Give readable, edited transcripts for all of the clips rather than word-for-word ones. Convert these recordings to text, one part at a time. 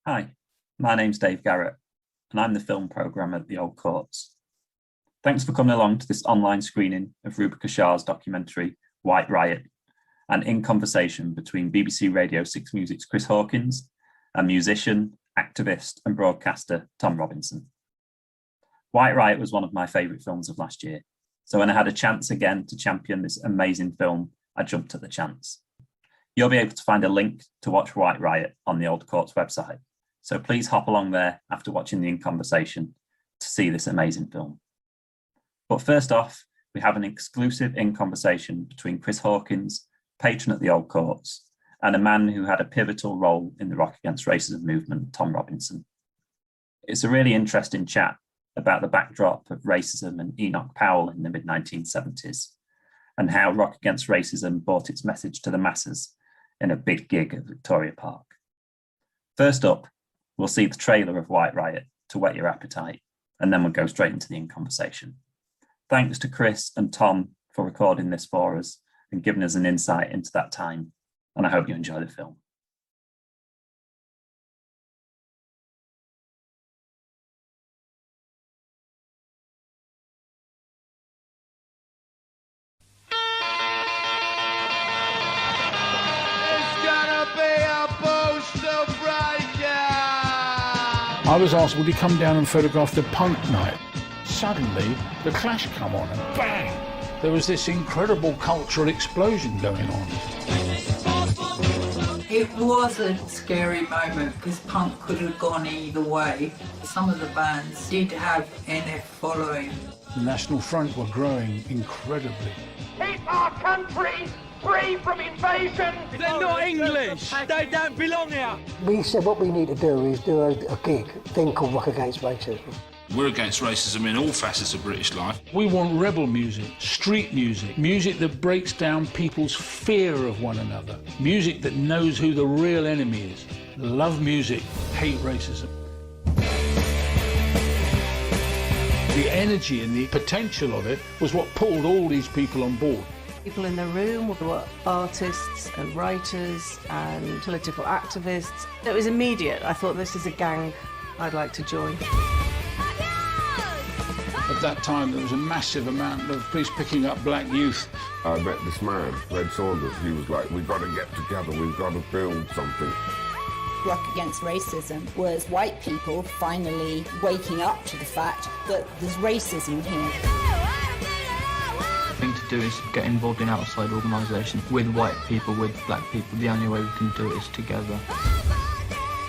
Hi, my name's Dave Garrett, and I'm the film programmer at the Old Courts. Thanks for coming along to this online screening of Rubika Shah's documentary, White Riot, and in conversation between BBC Radio 6 Music's Chris Hawkins and musician, activist, and broadcaster Tom Robinson. White Riot was one of my favourite films of last year, so when I had a chance again to champion this amazing film, I jumped at the chance. You'll be able to find a link to watch White Riot on the Old Courts website, so please hop along there after watching the In Conversation to see this amazing film. But first off, we have an exclusive In Conversation between Chris Hawkins, patron at the Old Courts, and a man who had a pivotal role in the Rock Against Racism movement, Tom Robinson. It's a really interesting chat about the backdrop of racism and Enoch Powell in the mid-1970s, and how Rock Against Racism brought its message to the masses in a big gig at Victoria Park. First up, we'll see the trailer of White Riot to whet your appetite, and then we'll go straight into the In Conversation. Thanks to Chris and Tom for recording this for us and giving us an insight into that time, and I hope you enjoy the film. I was asked, would he come down and photograph the punk night? Suddenly, the Clash come on and bang! There was this incredible cultural explosion going on. It was a scary moment because punk could have gone either way. Some of the bands did have NF following. The National Front were growing incredibly. Keep our country free from invasion! They're not English! They don't belong here! We said what we need to do is do a gig, thing called Rock Against Racism. We're against racism in all facets of British life. We want rebel music, street music, music that breaks down people's fear of one another, music that knows who the real enemy is. Love music, hate racism. The energy and the potential of it was what pulled all these people on board. People in the room were artists and writers and political activists. It was immediate. I thought, this is a gang I'd like to join. At that time, there was a massive amount of police picking up black youth. I met this man, Red Saunders. He was like, we've got to get together, we've got to build something. Rock Against Racism was white people finally waking up to the fact that there's racism here. Thing to do is get involved in outside organisations with white people, with black people. The only way we can do it is together.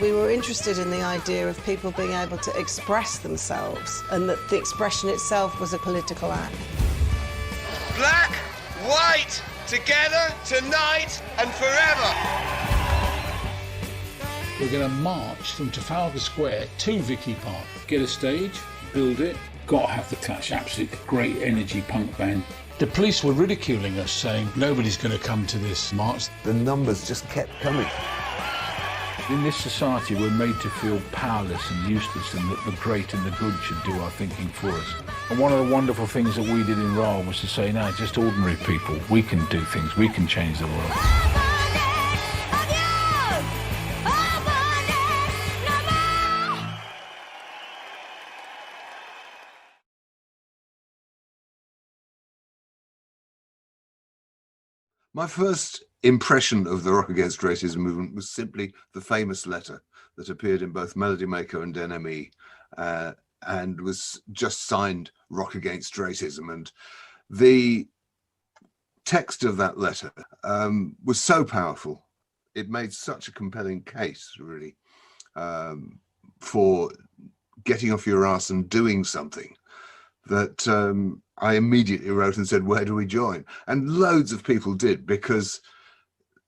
We were interested in the idea of people being able to express themselves and that the expression itself was a political act. Black, white, together, tonight and forever! We're going to march from Trafalgar Square to Vicky Park, get a stage, build it, got to have the Clash, absolutely great energy punk band. The police were ridiculing us, saying nobody's going to come to this march. The numbers just kept coming. In this society, we're made to feel powerless and useless, and that the great and the good should do our thinking for us. And one of the wonderful things that we did in Riot was to say, no, just ordinary people, we can do things, we can change the world. My first impression of the Rock Against Racism movement was simply the famous letter that appeared in both Melody Maker and NME and was just signed Rock Against Racism. And the text of that letter was so powerful. It made such a compelling case, really, for getting off your ass and doing something that I immediately wrote and said, where do we join? And loads of people did, because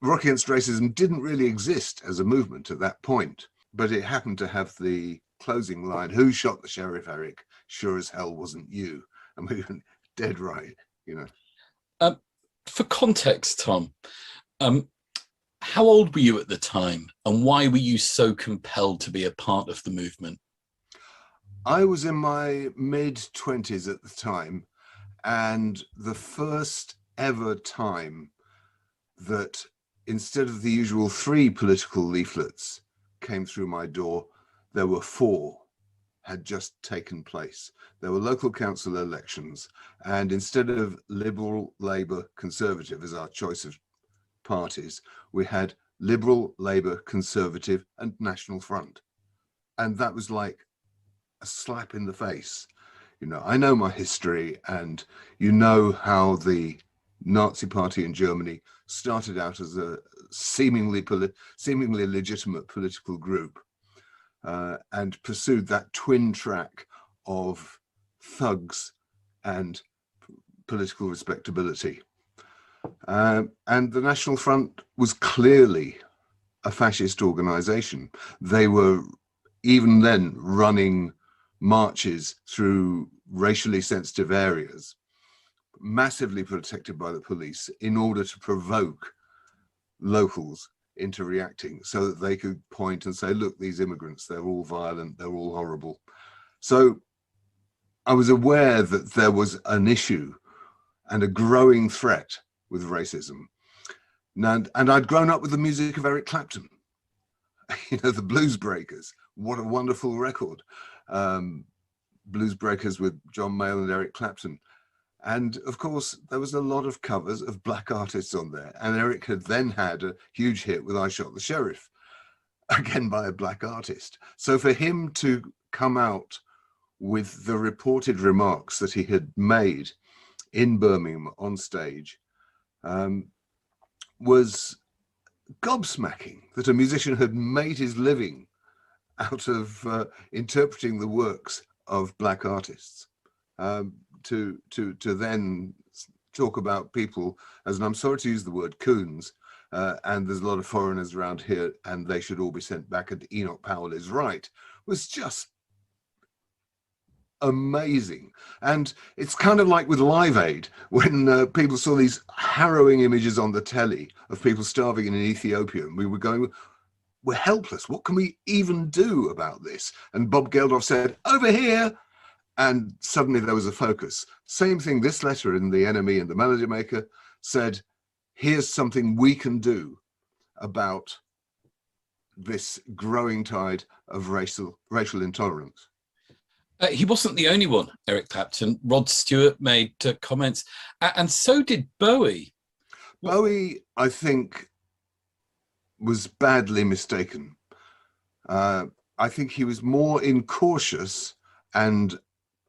Rock Against Racism didn't really exist as a movement at that point, but it happened to have the closing line, who shot the sheriff, Eric? Sure as hell wasn't you. And we went dead right, you know. For context, Tom, how old were you at the time, and why were you so compelled to be a part of the movement? I was in my mid-20s at the time, and the first ever time that instead of the usual 3 political leaflets came through my door, there were 4 had just taken place. There were local council elections, and instead of Liberal, Labour, Conservative as our choice of parties, we had Liberal, Labour, Conservative and National Front. And that was like a slap in the face. You know, I know my history, and you know how the Nazi Party in Germany started out as a seemingly legitimate political group, and pursued that twin track of thugs and political respectability. And the National Front was clearly a fascist organization. They were even then running marches through racially sensitive areas, massively protected by the police, in order to provoke locals into reacting, so that they could point and say, look, these immigrants, they're all violent, they're all horrible. So I was aware that there was an issue and a growing threat with racism. And I'd grown up with the music of Eric Clapton, you know, the Blues Breakers. What a wonderful record. Blues Breakers with John Mayall and Eric Clapton. And of course, there was a lot of covers of black artists on there. And Eric had then had a huge hit with I Shot the Sheriff, again by a black artist. So for him to come out with the reported remarks that he had made in Birmingham on stage was gobsmacking, that a musician had made his living out of interpreting the works of black artists, to then talk about people as, and I'm sorry to use the word, coons, and there's a lot of foreigners around here and they should all be sent back, and Enoch Powell is right, was just amazing. And it's kind of like with Live Aid, when people saw these harrowing images on the telly of people starving in Ethiopia, and we were going, we're helpless, what can we even do about this? And Bob Geldof said, over here, and suddenly there was a focus. Same thing, this letter in The Enemy and The Melody Maker said, here's something we can do about this growing tide of racial intolerance. He wasn't the only one, Eric Clapton. Rod Stewart made comments, and so did Bowie. Bowie, I think, was badly mistaken. I think he was more incautious and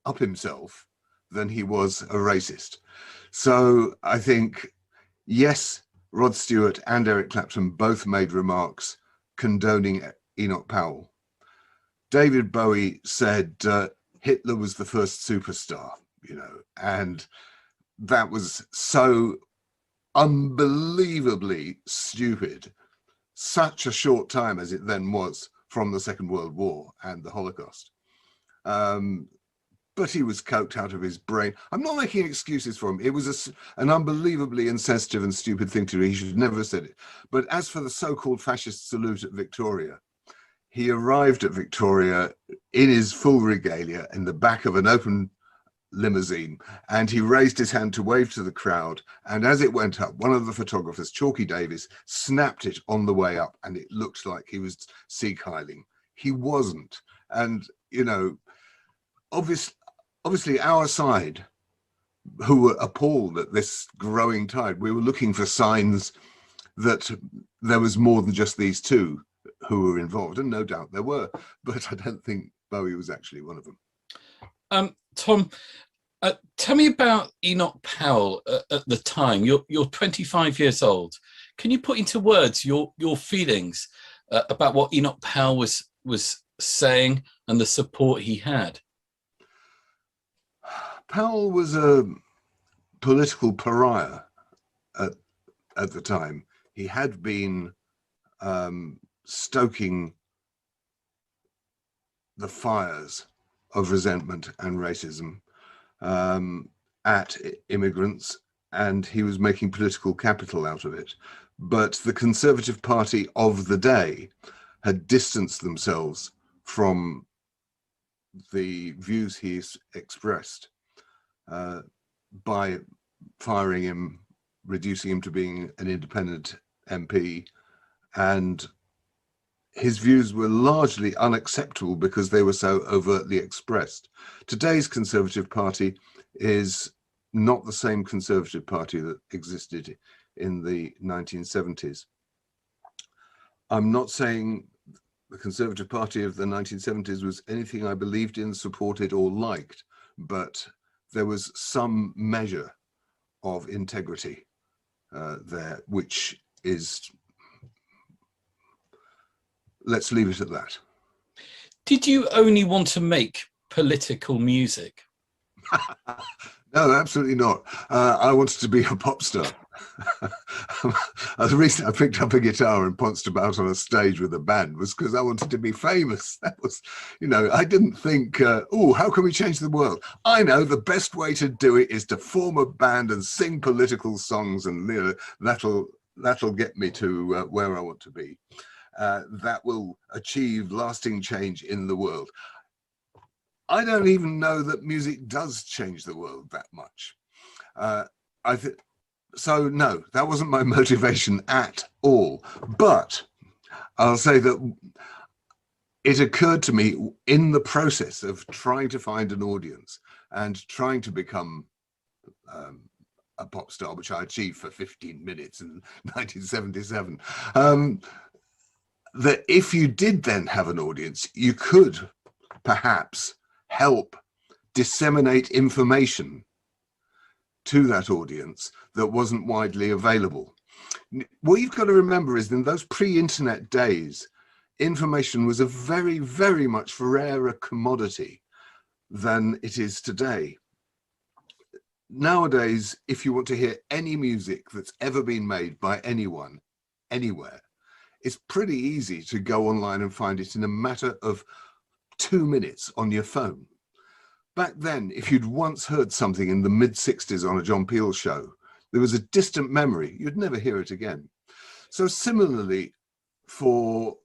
up himself than he was a racist. So I think, yes, Rod Stewart and Eric Clapton both made remarks condoning Enoch Powell. David Bowie said Hitler was the first superstar, you know, and that was so unbelievably stupid, such a short time as it then was from the Second World War and the Holocaust. But he was coked out of his brain. I'm not making excuses for him. It was an unbelievably insensitive and stupid thing to do. He should never have said it. But as for the so-called fascist salute at Victoria, he arrived at Victoria in his full regalia in the back of an open limousine, and he raised his hand to wave to the crowd. And as it went up, one of the photographers, Chalky Davis, snapped it on the way up, and it looked like he was Sieg Heiling. He wasn't. And, you know, obviously our side, who were appalled at this growing tide, we were looking for signs that there was more than just these two who were involved, and no doubt there were, but I don't think Bowie was actually one of them. Tom, tell me about Enoch Powell at the time. You're 25 years old. Can you put into words your feelings about what Enoch Powell was saying and the support he had? Powell was a political pariah at the time. He had been stoking the fires of resentment and racism at immigrants, and he was making political capital out of it. But the Conservative Party of the day had distanced themselves from the views he expressed by firing him, reducing him to being an independent MP, and his views were largely unacceptable because they were so overtly expressed. Today's Conservative Party is not the same Conservative Party that existed in the 1970s. I'm not saying the Conservative Party of the 1970s was anything I believed in, supported, or liked, but there was some measure of integrity there, which is, let's leave it at that. Did you only want to make political music? No, absolutely not. I wanted to be a pop star. The reason I picked up a guitar and pounced about on a stage with a band was because I wanted to be famous. That was, you know, I didn't think, oh, how can we change the world? I know the best way to do it is to form a band and sing political songs, and you know, that'll get me to where I want to be. That will achieve lasting change in the world. I don't even know that music does change the world that much. So no, that wasn't my motivation at all. But I'll say that it occurred to me in the process of trying to find an audience and trying to become a pop star, which I achieved for 15 minutes in 1977, that if you did then have an audience, you could perhaps help disseminate information to that audience that wasn't widely available. What you've got to remember is in those pre-internet days, information was a very, very much rarer commodity than it is today. Nowadays, if you want to hear any music that's ever been made by anyone, anywhere, it's pretty easy to go online and find it in a matter of 2 minutes on your phone. Back then, if you'd once heard something in the mid-60s on a John Peel show, there was a distant memory. You'd never hear it again. So similarly, for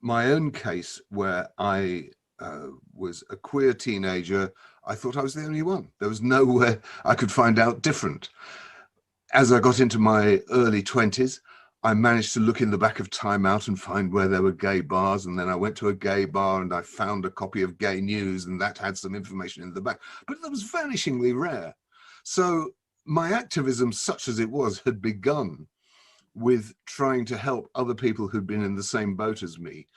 my own case, where I was a queer teenager, I thought I was the only one. There was nowhere I could find out different. As I got into my early 20s, I managed to look in the back of Time Out and find where there were gay bars. And then I went to a gay bar and I found a copy of Gay News, and that had some information in the back, but that was vanishingly rare. So my activism, such as it was, had begun with trying to help other people who'd been in the same boat as me.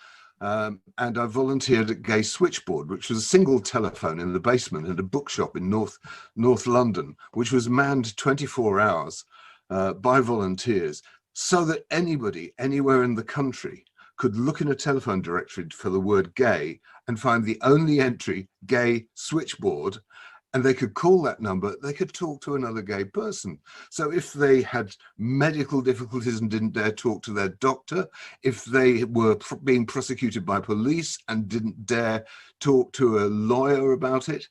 And I volunteered at Gay Switchboard, which was a single telephone in the basement and a bookshop in North London, which was manned 24 hours by volunteers, so that anybody anywhere in the country could look in a telephone directory for the word gay and find the only entry, Gay Switchboard, and they could call that number. They could talk to another gay person. So if they had medical difficulties and didn't dare talk to their doctor, if they were being prosecuted by police and didn't dare talk to a lawyer about it,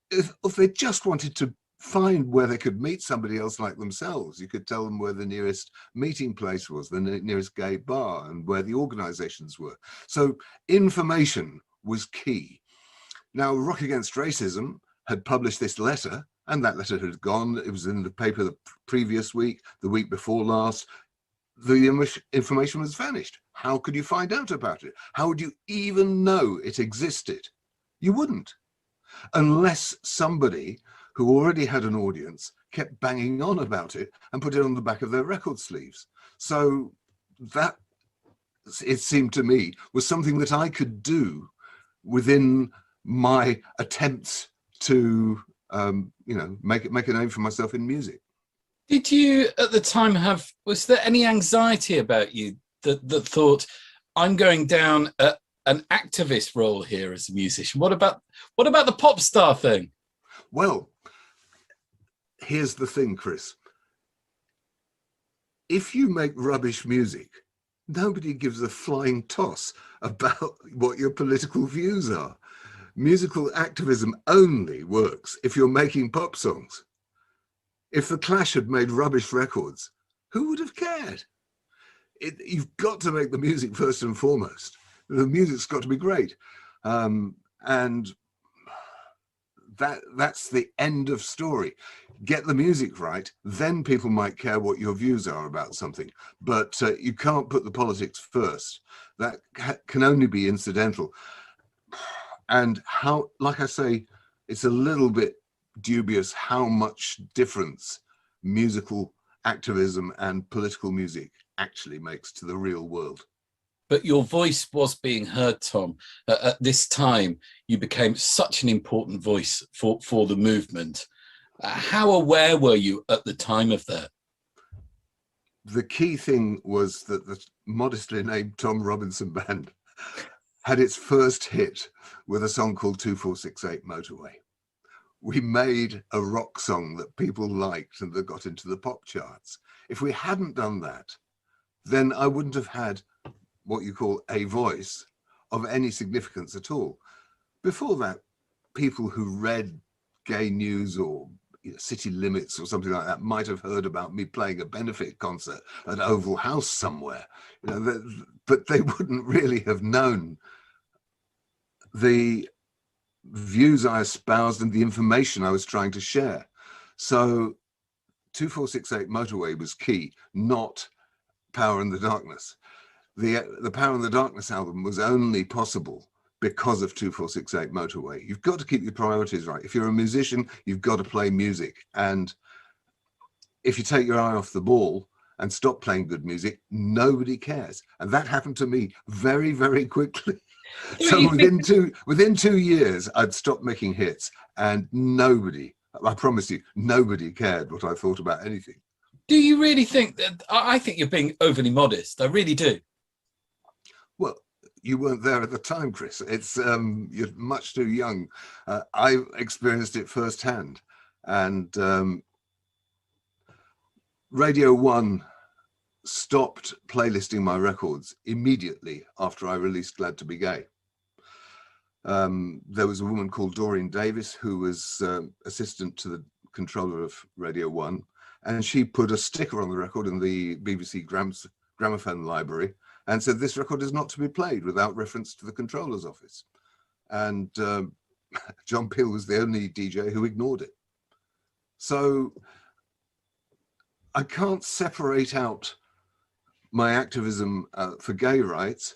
if they just wanted to find where they could meet somebody else like themselves, you could tell them where the nearest meeting place was, the nearest gay bar, and where the organizations were. So information was key. Now, Rock Against Racism had published this letter, and that letter had gone. It was in the paper the previous week, the week before last. The information was vanished. How could you find out about it? How would you even know it existed? You wouldn't, unless somebody who already had an audience kept banging on about it and put it on the back of their record sleeves. So that, it seemed to me, was something that I could do within my attempts to, make a name for myself in music. Did you at the time was there any anxiety about you that thought, I'm going down an activist role here as a musician? What about the pop star thing? Well, here's the thing, Chris. If you make rubbish music, nobody gives a flying toss about what your political views are. Musical activism only works if you're making pop songs. If the Clash had made rubbish records, who would have cared? You've got to make the music first and foremost. The music's got to be great. And that's the end of story. Get the music right, then people might care what your views are about something. But you can't put the politics first. That can only be incidental. And how, like I say, it's a little bit dubious how much difference musical activism and political music actually makes to the real world. But your voice was being heard, Tom. At this time, you became such an important voice for the movement. How aware were you at the time of that? The key thing was that the modestly named Tom Robinson Band had its first hit with a song called 2468 Motorway. We made a rock song that people liked and that got into the pop charts. If we hadn't done that, then I wouldn't have had what you call a voice of any significance at all. Before that, people who read gay news or City Limits or something like that might have heard about me playing a benefit concert at Oval House somewhere, but they wouldn't really have known the views I espoused and the information I was trying to share. So 2468 Motorway was key, not Power in the Darkness. The Power in the Darkness album was only possible because of 2468 Motorway. You've got to keep your priorities right. If you're a musician, you've got to play music. And if you take your eye off the ball and stop playing good music, nobody cares. And that happened to me very, very quickly. So within 2 years, I'd stopped making hits and nobody, I promise you, nobody cared what I thought about anything. Do you really think that? I think you're being overly modest. I really do. Well, you weren't there at the time, Chris. It's you're much too young. I experienced it firsthand, and Radio 1 stopped playlisting my records immediately after I released Glad to Be Gay. There was a woman called Doreen Davis who was assistant to the controller of Radio 1, and she put a sticker on the record in the BBC gramophone library and said, this record is not to be played without reference to the controller's office. And John Peel was the only DJ who ignored it. So I can't separate out my activism for gay rights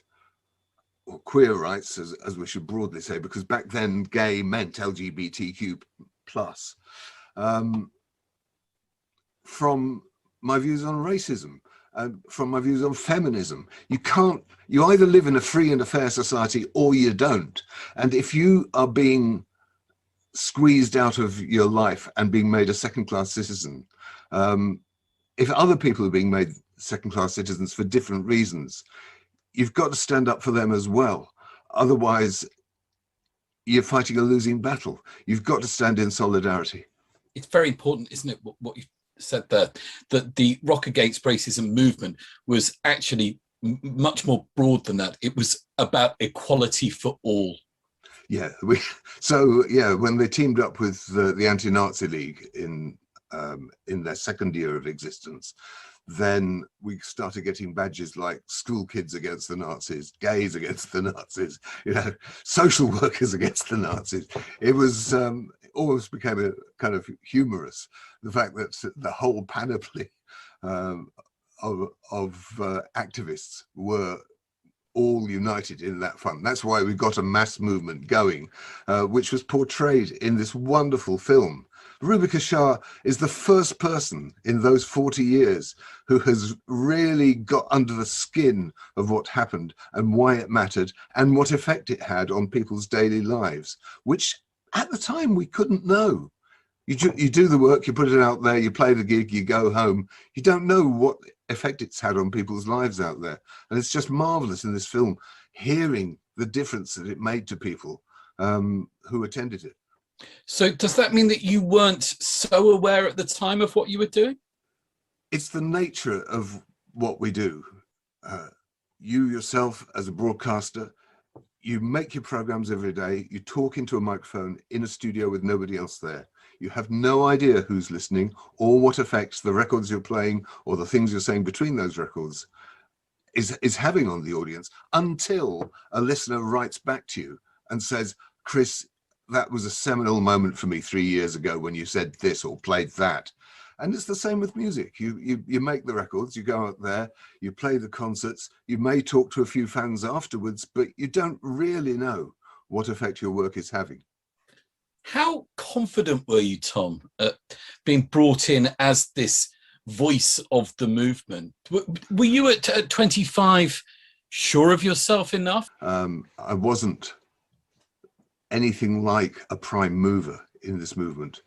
or queer rights, as we should broadly say, because back then gay meant LGBTQ+, from my views on racism, from my views on feminism. You either live in a free and a fair society or you don't. And if you are being squeezed out of your life and being made a second-class citizen, if other people are being made second-class citizens for different reasons, you've got to stand up for them as well. Otherwise, you're fighting a losing battle. You've got to stand in solidarity. It's very important, isn't it, what you said there, that the Rock Against Racism movement was actually much more broad than that. It was about equality for all. Yeah, when they teamed up with the Anti-Nazi League in their second year of existence, then we started getting badges like school kids against the Nazis, gays against the Nazis, social workers against the Nazis. It was almost became a kind of humorous, the fact that the whole panoply of activists were all united in that fund. That's why we got a mass movement going, which was portrayed in this wonderful film. Rubika Shah is the first person in those 40 years who has really got under the skin of what happened and why it mattered and what effect it had on people's daily lives, which at the time we couldn't know. You do the work, you put it out there, you play the gig, you go home. You don't know what effect it's had on people's lives out there. And it's just marvelous in this film, hearing the difference that it made to people who attended it. So does that mean that you weren't so aware at the time of what you were doing? It's the nature of what we do. You yourself as a broadcaster, you make your programs every day, you talk into a microphone in a studio with nobody else there. You have no idea who's listening or what effects the records you're playing or the things you're saying between those records is having on the audience, until a listener writes back to you and says, Chris, that was a seminal moment for me 3 years ago when you said this or played that. And it's the same with music. You make the records, you go out there, you play the concerts, you may talk to a few fans afterwards, but you don't really know what effect your work is having. How confident were you, Tom, at being brought in as this voice of the movement? Were you at 25 sure of yourself enough? I wasn't anything like a prime mover in this movement.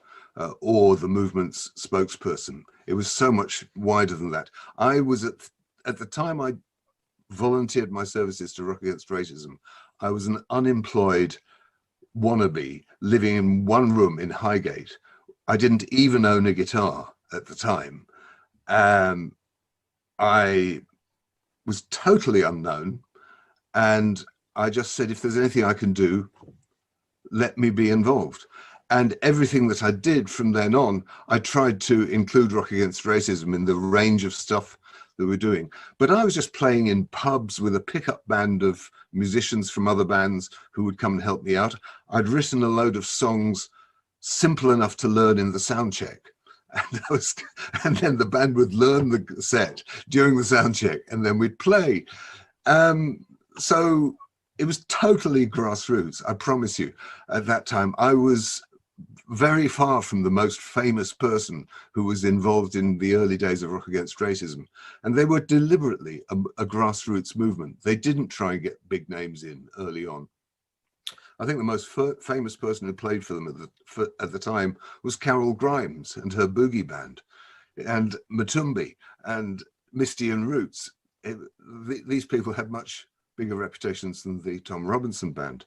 Or the movement's spokesperson. It was so much wider than that. I was at the time I volunteered my services to Rock Against Racism, I was an unemployed wannabe living in one room in Highgate. I didn't even own a guitar at the time. I was totally unknown, and I just said, if there's anything I can do, let me be involved. And everything that I did from then on, I tried to include Rock Against Racism in the range of stuff that we're doing. But I was just playing in pubs with a pickup band of musicians from other bands who would come and help me out. I'd written a load of songs simple enough to learn in the sound check. And then the band would learn the set during the sound check, and then we'd play. So it was totally grassroots, I promise you. At that time, I was very far from the most famous person who was involved in the early days of Rock Against Racism. And they were deliberately a grassroots movement. They didn't try and get big names in early on. I think the most famous person who played for them at the time was Carol Grimes and her boogie band, and Matumbi and Misty and Roots. These people had much bigger reputations than the Tom Robinson band.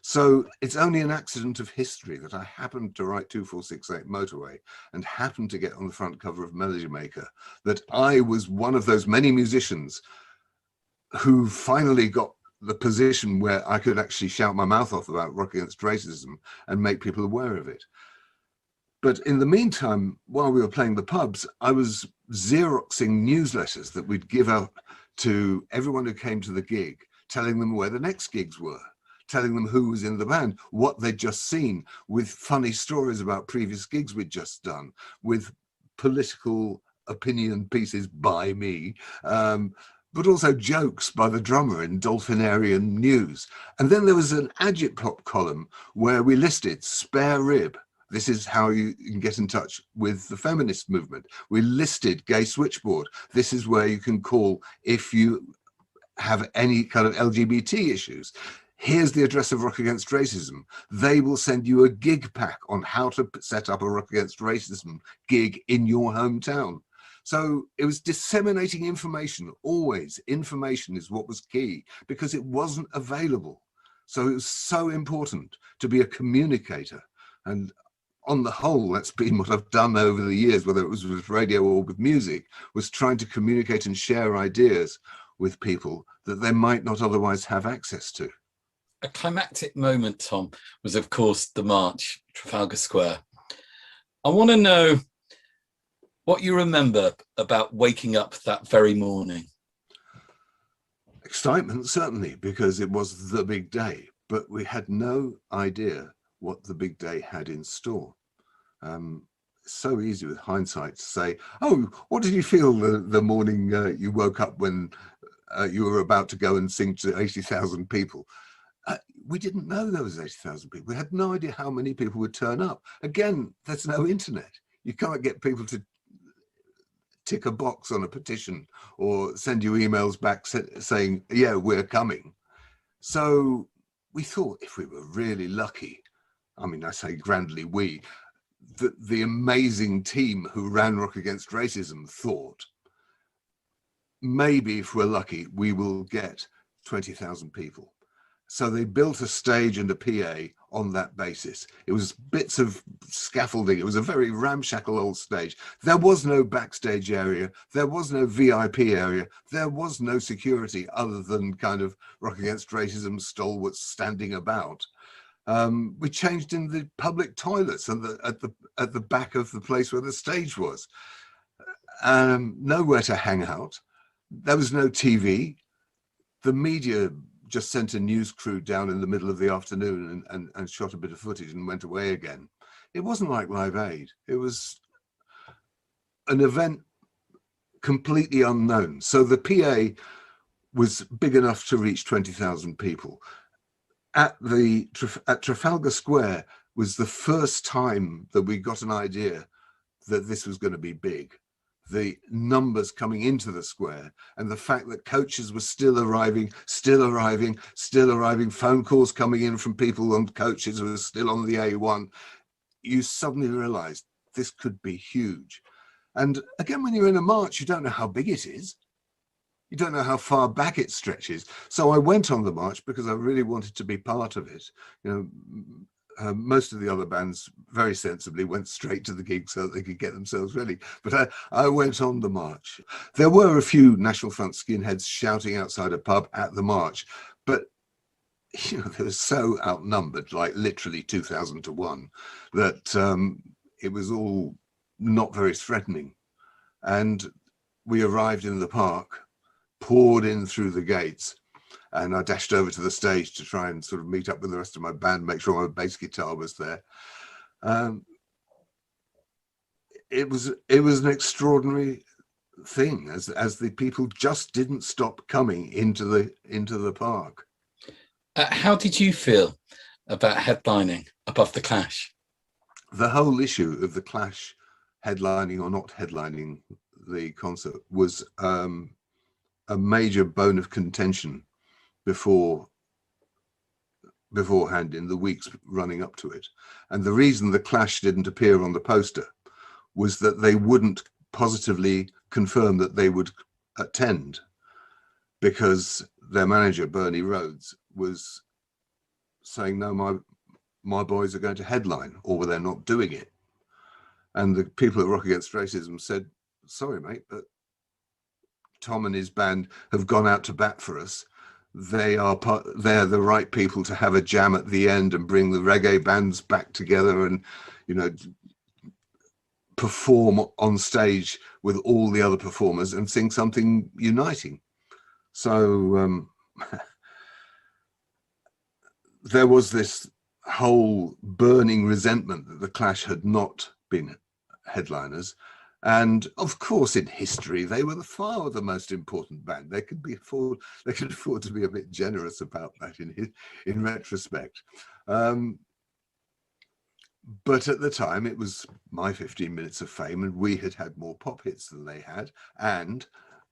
So it's only an accident of history that I happened to write 2468 Motorway and happened to get on the front cover of Melody Maker, that I was one of those many musicians who finally got the position where I could actually shout my mouth off about Rock Against Racism and make people aware of it. But in the meantime, while we were playing the pubs, I was Xeroxing newsletters that we'd give out to everyone who came to the gig, telling them where the next gigs were, telling them who was in the band, what they'd just seen, with funny stories about previous gigs we'd just done, with political opinion pieces by me, but also jokes by the drummer in Dolphinarian News. And then there was an agitprop column where we listed spare rib. This is how you can get in touch with the feminist movement. We listed Gay Switchboard. This is where you can call if you have any kind of LGBT issues. Here's the address of Rock Against Racism. They will send you a gig pack on how to set up a Rock Against Racism gig in your hometown. So it was disseminating information. Always information is what was key, because it wasn't available. So it was so important to be a communicator. And on the whole, that's been what I've done over the years, whether it was with radio or with music, was trying to communicate and share ideas with people that they might not otherwise have access to. A climactic moment, Tom, was of course the march, Trafalgar Square. I want to know what you remember about waking up that very morning. Excitement, certainly, because it was the big day, but we had no idea what the big day had in store. It's so easy with hindsight to say, oh, what did you feel the morning you woke up when you were about to go and sing to 80,000 people? We didn't know there was 80,000 people. We had no idea how many people would turn up. Again, there's no internet. You can't get people to tick a box on a petition or send you emails back saying, yeah, we're coming. So we thought, if we were really lucky, I mean, I say grandly we, the amazing team who ran Rock Against Racism thought, maybe if we're lucky, we will get 20,000 people. So they built a stage and a PA on that basis. It was bits of scaffolding. It was a very ramshackle old stage. There was no backstage area. There was no VIP area. There was no security other than kind of Rock Against Racism stalwarts standing about. We changed in the public toilets and at the back of the place where the stage was. Nowhere to hang out. There was no TV. The media just sent a news crew down in the middle of the afternoon and shot a bit of footage and went away again. It wasn't like Live Aid. It was an event completely unknown. So the PA was big enough to reach 20,000 people. At Trafalgar Square was the first time that we got an idea that this was going to be big. The numbers coming into the square and the fact that coaches were still arriving, phone calls coming in from people on coaches who were still on the A1, you suddenly realized this could be huge. And again, when you're in a march, you don't know how big it is. You don't know how far back it stretches. So I went on the march because I really wanted to be part of it. You know, most of the other bands very sensibly went straight to the gig so that they could get themselves ready. But I went on the march. There were a few National Front skinheads shouting outside a pub at the march, but you know, they were so outnumbered, like literally 2,000 to 1, that it was all not very threatening. And we arrived in the park, poured in through the gates, and I dashed over to the stage to try and sort of meet up with the rest of my band, make sure my bass guitar was there. It was an extraordinary thing as the people just didn't stop coming into the park. How did you feel about headlining above the Clash? The whole issue of the Clash headlining or not headlining the concert was a major bone of contention beforehand in the weeks running up to it. And the reason the Clash didn't appear on the poster was that they wouldn't positively confirm that they would attend, because their manager, Bernie Rhodes, was saying, no, my boys are going to headline, or they're not doing it. And the people at Rock Against Racism said, sorry, mate, but Tom and his band have gone out to bat for us. They're the right people to have a jam at the end and bring the reggae bands back together and, you know, perform on stage with all the other performers and sing something uniting. So there was this whole burning resentment that the Clash had not been headliners. And of course, in history, they were far the most important band. They could afford to be a bit generous about that in retrospect. But at the time, it was my 15 minutes of fame, and we had had more pop hits than they had. And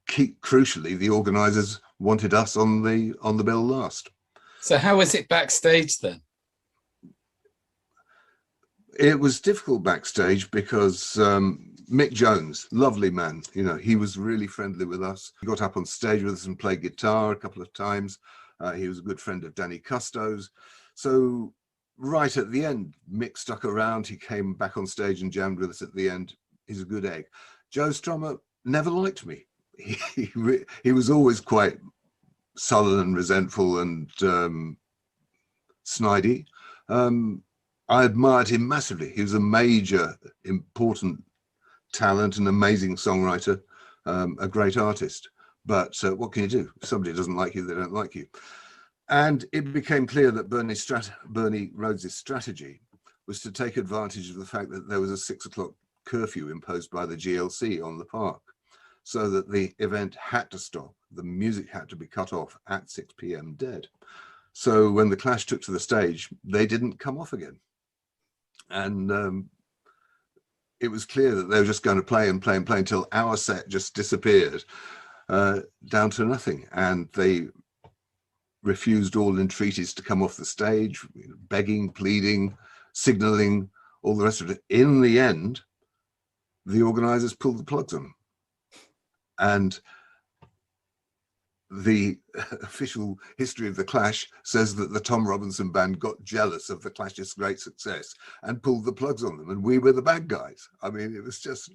crucially, the organisers wanted us on the bill last. So how was it backstage then? It was difficult backstage because Mick Jones, lovely man, you know, he was really friendly with us. He got up on stage with us and played guitar a couple of times. He was a good friend of Danny Custo's. So right at the end, Mick stuck around. He came back on stage and jammed with us at the end. He's a good egg. Joe Strummer never liked me. He was always quite sullen and resentful and snidey. I admired him massively. He was a major, important talent, an amazing songwriter, a great artist. But what can you do? If somebody doesn't like you, they don't like you. And it became clear that Bernie Rhodes' strategy was to take advantage of the fact that there was a 6 o'clock curfew imposed by the GLC on the park, so that the event had to stop. The music had to be cut off at 6 p.m. dead. So when the Clash took to the stage, they didn't come off again. And it was clear that they were just going to play and play and play until our set just disappeared down to nothing. And they refused all entreaties to come off the stage, begging, pleading, signaling, all the rest of it. In the end, the organisers pulled the plugs on them. And the official history of the Clash says that the Tom Robinson band got jealous of the Clash's great success and pulled the plugs on them, and we were the bad guys. I mean, it was just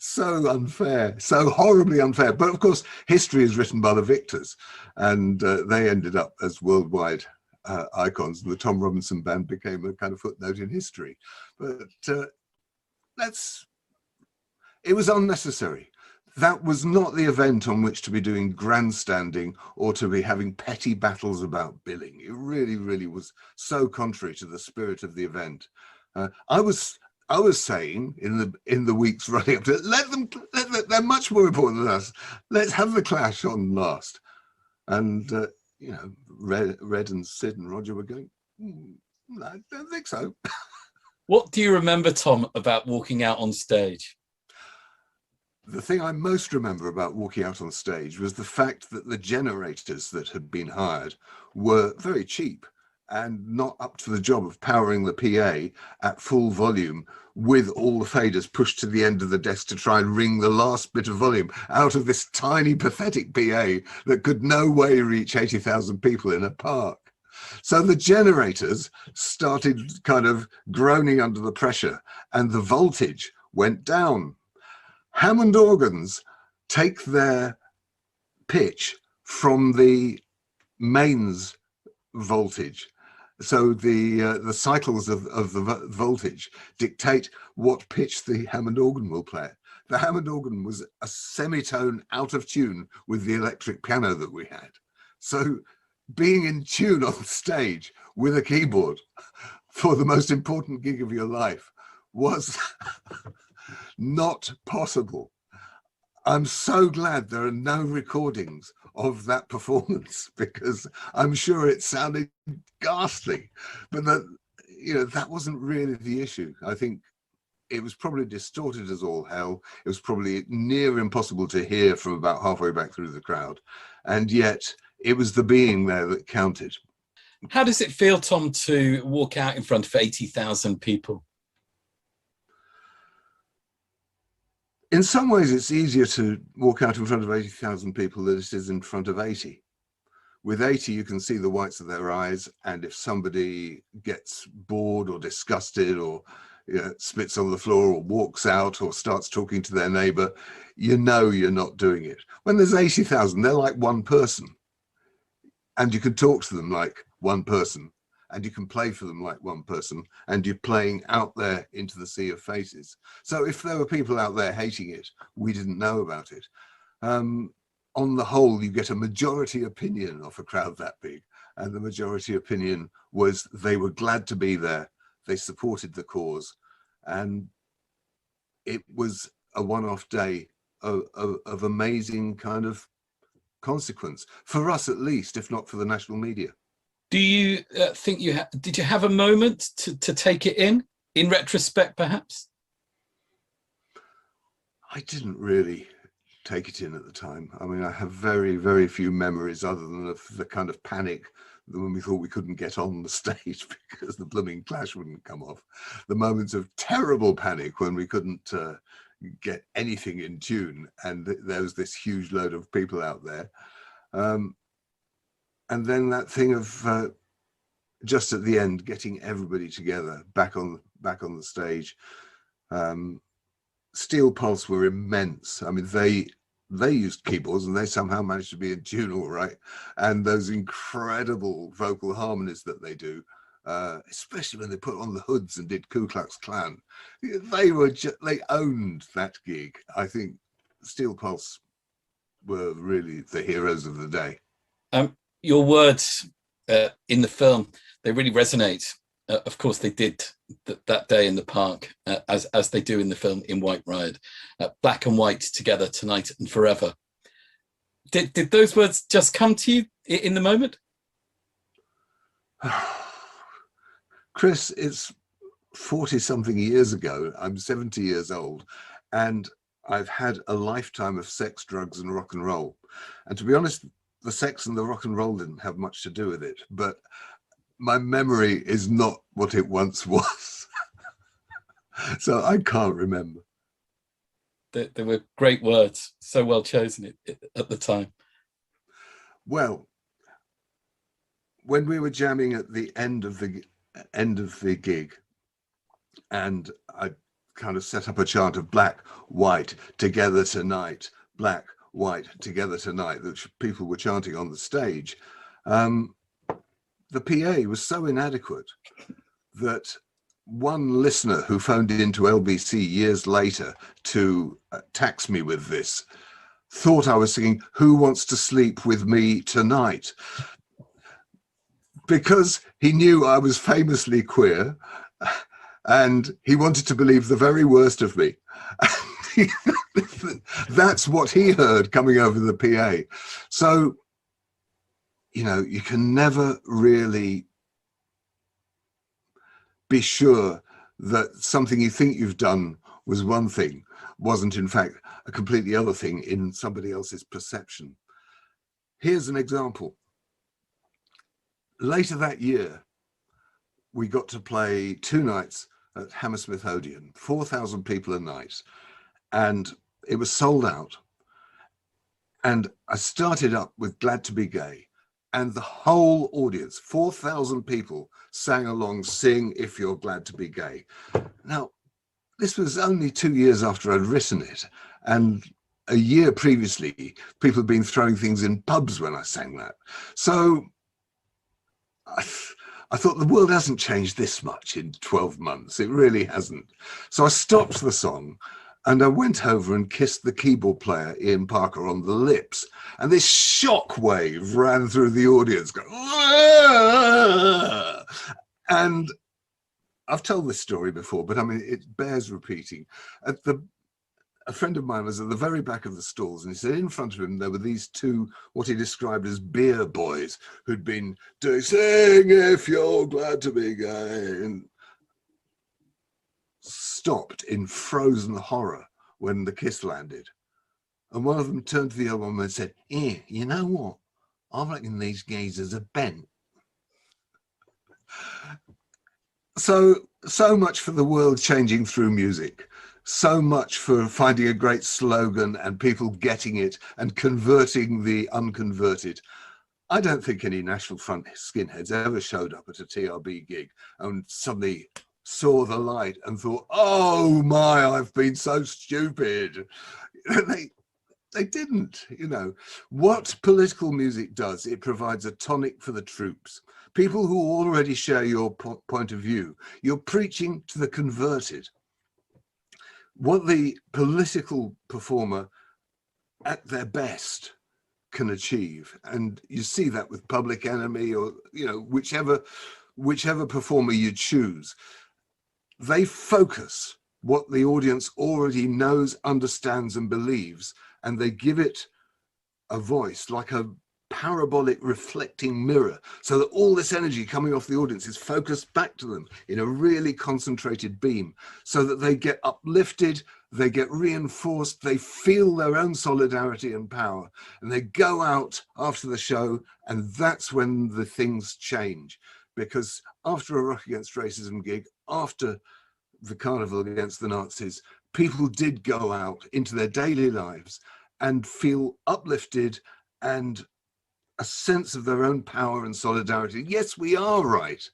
so unfair, so horribly unfair. But of course, history is written by the victors, and they ended up as worldwide icons. The Tom Robinson band became a kind of footnote in history. But it was unnecessary. that was not the event on which to be doing grandstanding or to be having petty battles about billing. It really, really was so contrary to the spirit of the event. I was saying in the weeks running up to it, they're much more important than us. Let's have the clash on last. And you know, Red and Sid and Roger were going, I don't think so. What do you remember, Tom, about walking out on stage? The thing I most remember about walking out on stage was the fact that the generators that had been hired were very cheap and not up to the job of powering the PA at full volume with all the faders pushed to the end of the desk to try and wring the last bit of volume out of this tiny, pathetic PA that could no way reach 80,000 people in a park. So the generators started kind of groaning under the pressure and the voltage went down. Hammond organs take their pitch from the mains voltage. So the cycles of the voltage dictate what pitch the Hammond organ will play. The Hammond organ was a semitone out of tune with the electric piano that we had. So being in tune on stage with a keyboard for the most important gig of your life was not possible. I'm so glad there are no recordings of that performance because I'm sure it sounded ghastly, but that wasn't really the issue. I think it was probably distorted as all hell. It was probably near impossible to hear from about halfway back through the crowd, and yet it was the being there that counted. How does it feel, Tom, to walk out in front of 80,000 people? In some ways, it's easier to walk out in front of 80,000 people than it is in front of 80. With 80, you can see the whites of their eyes, and if somebody gets bored or disgusted or spits on the floor or walks out or starts talking to their neighbor, you know you're not doing it. When there's 80,000, they're like one person, and you can talk to them like one person, and you can play for them like one person, and you're playing out there into the sea of faces. So if there were people out there hating it, we didn't know about it. On the whole, you get a majority opinion of a crowd that big, and the majority opinion was they were glad to be there, they supported the cause, and it was a one-off day of amazing kind of consequence, for us at least, if not for the national media. Do you think did you have a moment to take it in retrospect, perhaps? I didn't really take it in at the time. I mean, I have very, very few memories other than of the kind of panic when we thought we couldn't get on the stage because the blooming clash wouldn't come off. The moments of terrible panic when we couldn't get anything in tune, and there was this huge load of people out there. And then that thing of just at the end, getting everybody together back on the stage. Steel Pulse were immense. I mean, they used keyboards and they somehow managed to be in tune all right. And those incredible vocal harmonies that they do, especially when they put on the hoods and did Ku Klux Klan, they owned that gig. I think Steel Pulse were really the heroes of the day. Your words in the film, they really resonate. Of course, they did that day in the park, as they do in the film in White Riot. Black and white together tonight and forever. Did those words just come to you in the moment? Chris, it's 40-something years ago. I'm 70 years old, and I've had a lifetime of sex, drugs, and rock and roll. And to be honest, the sex and the rock and roll didn't have much to do with it, but my memory is not what it once was. So I can't remember. They were great words, so well chosen at the time. Well, when we were jamming at the end of the gig, and I kind of set up a chant of black, white, together tonight, black, white, together tonight, that people were chanting on the stage. The PA was so inadequate that one listener who phoned into LBC years later to tax me with this thought I was singing "Who Wants to Sleep With Me Tonight?" because he knew I was famously queer and he wanted to believe the very worst of me. That's what he heard coming over the PA. So, you know, you can never really be sure that something you think you've done was one thing, wasn't in fact a completely other thing in somebody else's perception. Here's an example. Later that year, we got to play 2 nights at Hammersmith Odeon, 4,000 people a night, and it was sold out. And I started up with Glad to Be Gay, and the whole audience, 4,000 people, sang along, "Sing If You're Glad to Be Gay." Now, this was only 2 years after I'd written it, and a year previously, people had been throwing things in pubs when I sang that. So I thought the world hasn't changed this much in 12 months. It really hasn't. So I stopped the song and I went over and kissed the keyboard player, Ian Parker, on the lips. And this shock wave ran through the audience going, "Aah!" And I've told this story before, but I mean, it bears repeating. A friend of mine was at the very back of the stalls, and he said in front of him there were these 2, what he described as beer boys, who'd been doing "Sing If You're Glad to Be Gay," and stopped in frozen horror when the kiss landed. And one of them turned to the other one and said, "You know what? I reckon these geezers are bent." So much for the world changing through music. So much for finding a great slogan and people getting it and converting the unconverted. I don't think any National Front skinheads ever showed up at a TRB gig and suddenly saw the light and thought, "Oh my, I've been so stupid." They didn't, you know. What political music does, it provides a tonic for the troops. People who already share your point of view. You're preaching to the converted. What the political performer at their best can achieve, and you see that with Public Enemy, or, you know, whichever performer you choose, they focus what the audience already knows, understands and believes, and they give it a voice, like a parabolic reflecting mirror, so that all this energy coming off the audience is focused back to them in a really concentrated beam, so that they get uplifted, they get reinforced, they feel their own solidarity and power, and they go out after the show, and that's when the things change. Because after a Rock Against Racism gig, after the Carnival against the Nazis, people did go out into their daily lives and feel uplifted and a sense of their own power and solidarity. Yes, we are right.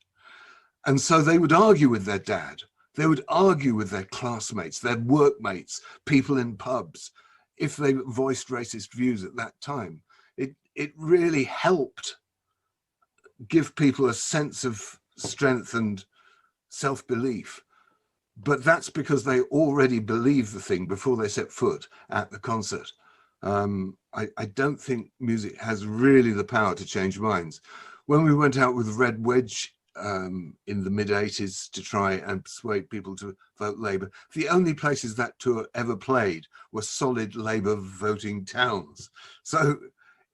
And so they would argue with their dad. They would argue with their classmates, their workmates, people in pubs, if they voiced racist views at that time. It really helped give people a sense of strength and self-belief. But that's because they already believed the thing before they set foot at the concert. I don't think music has really the power to change minds. When we went out with Red Wedge in the mid-80s to try and persuade people to vote Labour, the only places that tour ever played were solid Labour voting towns. So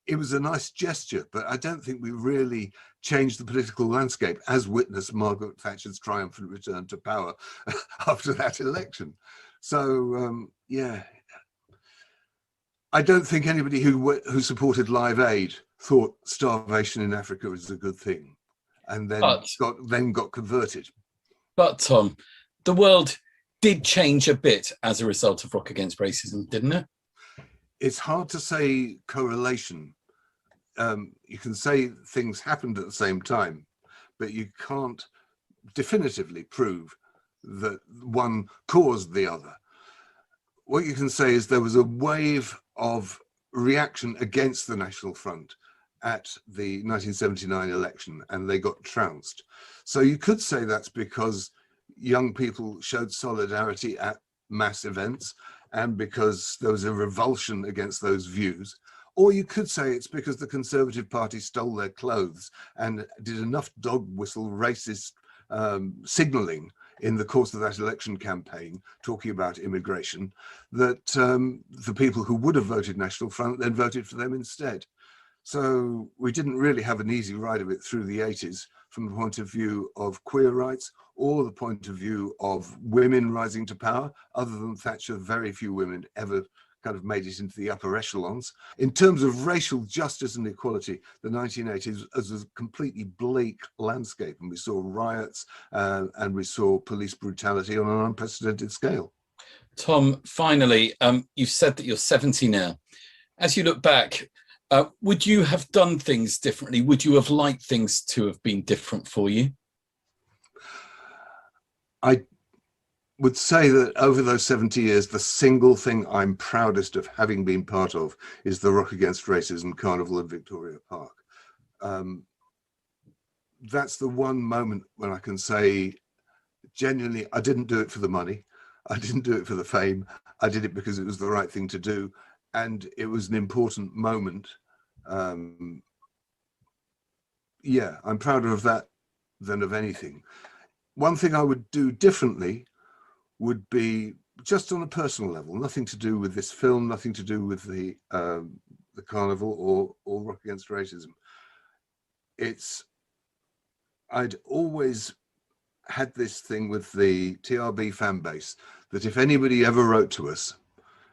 it was a nice gesture, but I don't think we really changed the political landscape, as witnessed Margaret Thatcher's triumphant return to power after that election. So, yeah. I don't think anybody who supported Live Aid thought starvation in Africa was a good thing, and then got converted. But Tom, the world did change a bit as a result of Rock Against Racism, didn't it? It's hard to say correlation. You can say things happened at the same time, but you can't definitively prove that one caused the other. What you can say is there was a wave of reaction against the National Front at the 1979 election, and they got trounced. So you could say that's because young people showed solidarity at mass events, and because there was a revulsion against those views. Or you could say it's because the Conservative Party stole their clothes and did enough dog whistle racist signalling in the course of that election campaign, talking about immigration, that the people who would have voted National Front then voted for them instead. So we didn't really have an easy ride of it through the 80s from the point of view of queer rights or the point of view of women rising to power. Other than Thatcher, very few women ever kind of made it into the upper echelons. In terms of racial justice and equality, the 1980s was a completely bleak landscape, and we saw riots and we saw police brutality on an unprecedented scale. Tom, finally, you've said that you're 70 now. As you look back, would you have done things differently? Would you have liked things to have been different for you? I would say that over those 70 years, the single thing I'm proudest of having been part of is the Rock Against Racism Carnival in Victoria Park. That's the one moment when I can say, genuinely, I didn't do it for the money. I didn't do it for the fame. I did it because it was the right thing to do. And it was an important moment. Yeah, I'm prouder of that than of anything. One thing I would do differently would be just on a personal level, nothing to do with this film, nothing to do with the carnival or Rock Against Racism. I'd always had this thing with the TRB fan base that if anybody ever wrote to us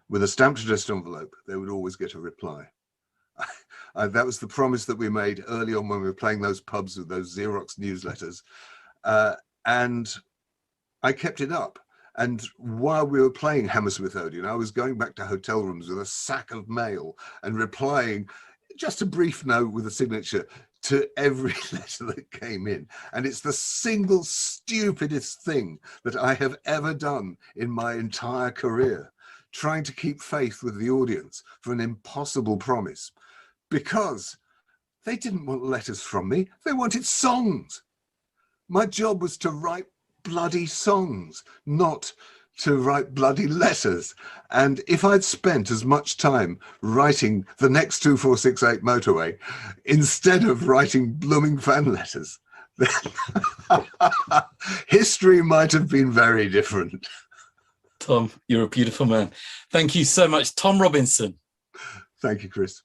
with a stamped addressed envelope, they would always get a reply. That was the promise that we made early on when we were playing those pubs with those Xerox newsletters. And I kept it up. And while we were playing Hammersmith Odeon, I was going back to hotel rooms with a sack of mail and replying just a brief note with a signature to every letter that came in. And it's the single stupidest thing that I have ever done in my entire career, trying to keep faith with the audience for an impossible promise, because they didn't want letters from me. They wanted songs. My job was to write bloody songs, not to write bloody letters. And if I'd spent as much time writing the next 2468 motorway instead of writing blooming fan letters, then history might have been very different. Tom, you're a beautiful man. Thank you so much. Tom Robinson. Thank you, Chris.